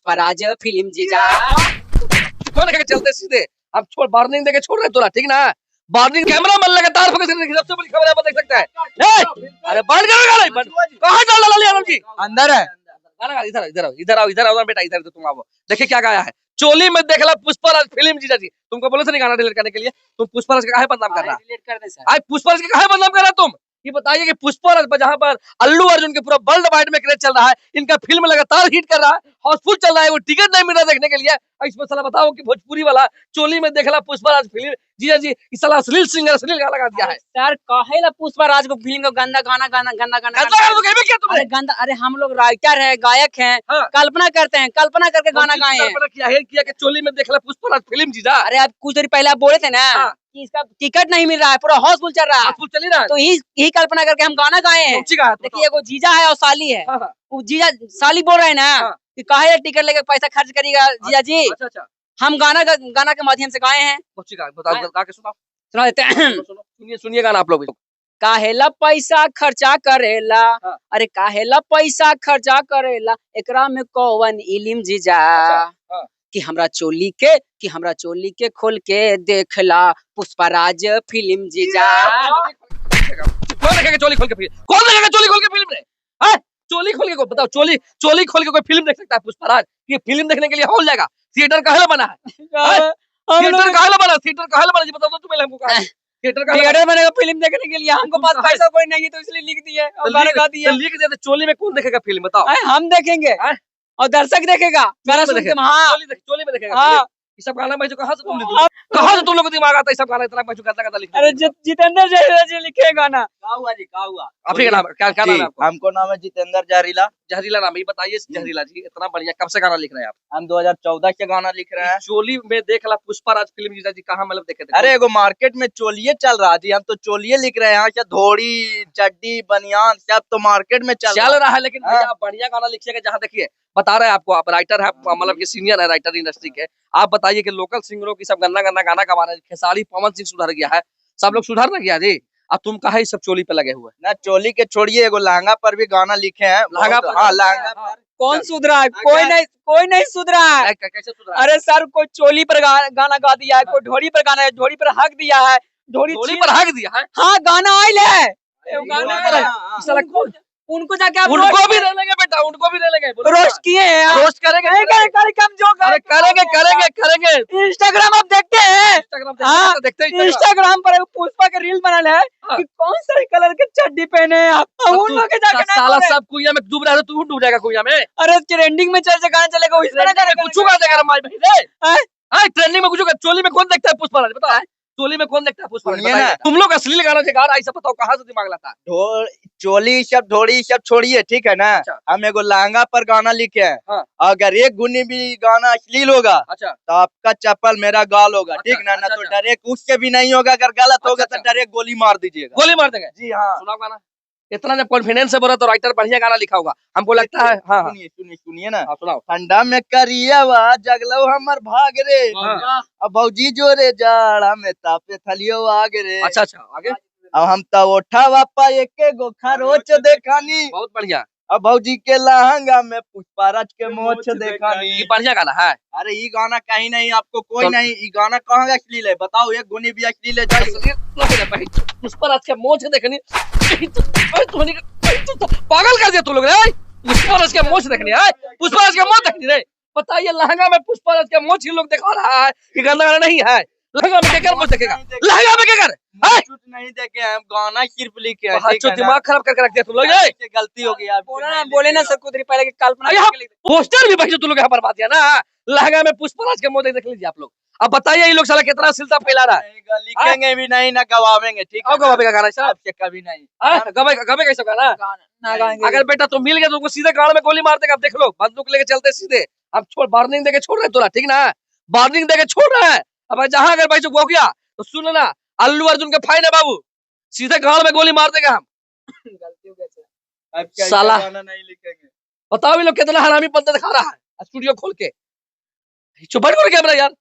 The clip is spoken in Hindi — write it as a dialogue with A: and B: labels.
A: पुष्पराज फिल्म जीजा।
B: कौन है चलते सीधे अब छोड़ वार्निंग देके छोड़ रहे तोरा ठीक ना। वार्निंग कैमरा मन लगातार फोकस करने की सबसे बड़ी खबर आप देख सकता है। अरे बंद करो गाना कहां चल रहा है आलम जी
C: अंदर है
B: गाना इधर इधर इधर आओ इधर आओ बेटा इधर तो तुम आओ देखिए क्या गाया है। चोली में देखला पुष्पराज फिल्म जीजा जी तुमको बोले थे नहीं गाना डिलीट करने के लिए तुम पुष्पराज का काहे बदनाम कर रहा
A: डिलीट कर दे सर।
B: आज पुष्पराज के काहे बदनाम कर रहा तुम ये बताइए कि पुष्पराज पर जहां पर अल्लू अर्जुन के पूरा वर्ल्ड वाइड में क्रेज चल रहा है इनका फिल्म लगातार हिट कर रहा है हाउसफुल चल रहा है वो टिकट नहीं मिल रहा देखने के लिए। इसमें साला बताओ कि भोजपुरी वाला चोली में देखला पुष्पराज फिल्म जीजा जी इस साला अश्लील सिंगर अश्लील गाना गा दिया है।
A: सर कहेला पुष्पराज को फिल्म को गंदा गाना गाना गंदा गाना
B: गंदा गाना तो कहबे किया तुमने।
A: अरे गंदा अरे हम लोग राइटर है गायक हैं
B: हाँ।
A: कल्पना करते हैं कल्पना करके गाना गाए हैं।
B: कल्पना किया है किया कि चोली में देखला पुष्पराज फिल्म जीजा।
A: अरे आप कुछ देर पहले आप बोले थे ना
B: हाँ।
A: कि इसका टिकट नहीं मिल रहा है पूरा हाउसफुल चल रहा है
B: हाउसफुल चल ही रहा है
A: तो यही कल्पना करके हम गाना गाए हैं।
B: कौन सी गाया
A: देखिए एगो जीजा है और साली है
B: हाँ, हाँ।
A: वो जीजा साली बोल रहे हैं ना
B: हाँ।
A: कि काहे टिकट लेके पैसा खर्च करेगा जीजा जी।
B: अच्छा अच्छा
A: हम गाना के माध्यम से गाए हैं
B: कौन सी गाया बताओ गा के सुनाओ
A: सुना देते हैं।
B: सुनो सुनिए सुनिए गाना आप लोग
A: काहेला पैसा खर्चा करेला
B: हाँ।
A: अरे काहेला पैसा खर्चा करेला एकरा में कौन इल्म जीजा
B: हाँ।
A: कि हमरा चोली के खोल के देखला पुष्पराज फिल्म जीजा।
B: कौन देखेगा चोली खोल के फिल्म कौन देखेगा चोली खोल के फिल्म रे हैं चोली खोल के बताओ चोली खोल के कोई फिल्म देख सकता है पुष्पराज ये फिल्म देखने के लिए हॉल जाएगा थिएटर काहे बना है थिएटर काहे बना जी बताओ तो पहले हमको कहा
A: थिएटर बनेगा फिल्म देखने के लिए हमको पास पैसा कोई नहीं है तो इसलिए लिख दिए और गाना गा दिए।
B: लिख दिया तो चोली में कौन देखेगा फिल्म बताओ
A: हम देखेंगे और दर्शक देखेगा गाना सुन के। हाँ
B: चोली में देखेगा
A: हाँ
B: ये सब गाना भाई कहां से तुम लोग को दिमाग आता है सब गाना इतना भाई गंदा लिखते
A: अरे जितेंद्र जी लिखे गाना
C: क्या हुआ
B: आप ही का नाम क्या नाम है आपका
C: हमको नाम है जितेंद्र जहरीला।
B: जहरीला नाम ये बताइए जहरीला जी इतना बढ़िया कब से गाना लिख रहे हैं आप।
C: हम 2014 से गाना लिख रहे हैं।
B: चोली में देखला पुष्पराज फिल्म जीजा जी कहाँ मतलब देखे थे
C: अरे एगो मार्केट में चोलिए चल रहा जी हम तो चोलिए लिख रहे हैं यहाँ से धोड़ी चड्डी बनियान सब तो मार्केट में चल
B: रहा है लेकिन भैया आप बढ़िया गाना लिखिएगा जहाँ देखिए बता रहे हैं आपको आप राइटर है मतलब कि सीनियर है राइटर इंडस्ट्री के आप बताइए कि लोकल सिंगरों की सब गंदा गंदा गाना गा रहे हैं खेसारी पवन सिंह सुधर गया है सब लोग सुधर ना गया जी अब तुम कहा सब चोली पे लगे हुए
C: ना चोली के छोड़िए एगो लहंगा पर भी गाना लिखे हैं
B: लहंगा पर
C: हाँ लहंगा पर
A: कौन सुधरा है कोई नहीं सुधरा है।
B: कैसे सुधरा
A: अरे सर कोई चोली पर गाना गा दिया है कोई ढोड़ी पर गाना है ढोड़ी पर हक दिया है
B: चोली पर हक दिया है
A: हाँ गाना आयल है
B: गाना पर है। साला कौन
A: उनको जाके आप
B: उनको भी ले लेंगे बेटा उनको भी ले लेंगे
A: रोस्ट किए हैं
B: रोस्ट करेंगे
A: कम जो
B: करेंगे
A: इंस्टाग्राम आप देखते हैं
B: इंस्टाग्राम देखते हैं
A: इंस्टाग्राम पर पुष्पा का रील बनल है कि कौन सा कलर के चड्डी पहने हैं आप उन लोग के जाके
B: साला सब कुइया में डूब रहा है तू डूब जाएगा कुइया में।
A: अरे ट्रेंडिंग में चल गाना चलेगा इस तरह का
B: कुछ गा देगा मार भाई रे ट्रेंडिंग में कुछ चोली में कौन देखता है पुष्पराज बताओ चोली में कौन देखता है पुष्पराज तुम लोग अश्लील गाना गा रहा है ऐसा बताओ कहाँ से दिमाग लाता है।
C: चोली सब ढोड़ी सब छोड़िए ठीक है ना। हम एगो लहंगा पर गाना लिखे हैं।
B: हाँ।
C: अगर एक गुनी भी गाना अश्लील होगा
B: अच्छा
C: तो आपका चप्पल मेरा गाल होगा ठीक ना ना तो डायरेक्ट उससे भी नहीं होगा अगर गलत होगा तो डायरेक्ट गोली मार दीजिएगा
B: गोली मार देंगे
C: जी हाँ
B: सुनाओ गाना इतना जब कॉन्फिडेंस से बोला तो राइटर बढ़िया गाना लिखा होगा हमको लगता है। हाँ
C: सुनिए ना
B: सुनाओ
C: ठंडा में करियावा जगलो हमर भाग रे अब भौजी जोरे जाड़ा में तापे थलियो आग रे।
B: अच्छा आगे
C: अब हम तो उठा वापा एक गो खरोच देखानी
B: बहुत बढ़िया
C: अब भौजी के लहंगा में पुष्पराज के मोछ देखानी।
B: ये बढ़िया गाना है।
C: अरे ये गाना कहीं नहीं आपको कोई नहीं ये गाना कहाँ अश्लील है बताओ एक गुनी भी अश्लील है
B: पुष्पराज के मोछ देखनी पागल कर दिया तू लोग रे पुष्पराज के मोछ देखनी है पुष्पराज के मोछ देखनी रे बताइए लहंगा में पुष्पराज के मोछ ही लोग दिखा रहा है ये गाना नहीं है लहंगा में क्या मोछ देखेगा लहंगा में क्या
C: नहीं देखे हम गाना सिर्फ लिखे
B: हैं दिमाग खराब करके रख दिया तुम लोग
C: गलती हो गई
A: बोले ना सर कुछ देर पहले कल्पना
B: पोस्टर भी भाई तुम लोग यहाँ बर्बाद किया ना लहंगा में पुष्पराज के मोछ देख लीजिए आप लोग अब बताइए ये लोग साला कितना सिलता फैला रहा है
C: लिखेंगे भी नहीं ना गवावेंगे ठीक है
B: गवावेगा गाना
C: आपसे कभी नहीं
B: गवे कैसे गाना अगर बेटा तुम मिल गया तुमको सीधे गाड़ में गोली मार देगा आप देख लो बंदूक लेके चलते सीधे अब छोड़ वार्निंग देके छोड़ रहे तोरा ठीक ना वार्निंग देके छोड़ रहे हैं अब जहाँ अगर भाई हो गया तो सुन ना अल्लू अर्जुन के फाइन है बाबू सीधे गाड़ में गोली मार देगा हम
A: गलती हो गया
B: साला
C: नहीं लिखेंगे
B: बताओ ये लोग कितना हरामी बंदा दिखा रहा है स्टूडियो खोल के चुप बैठ कैमरा यार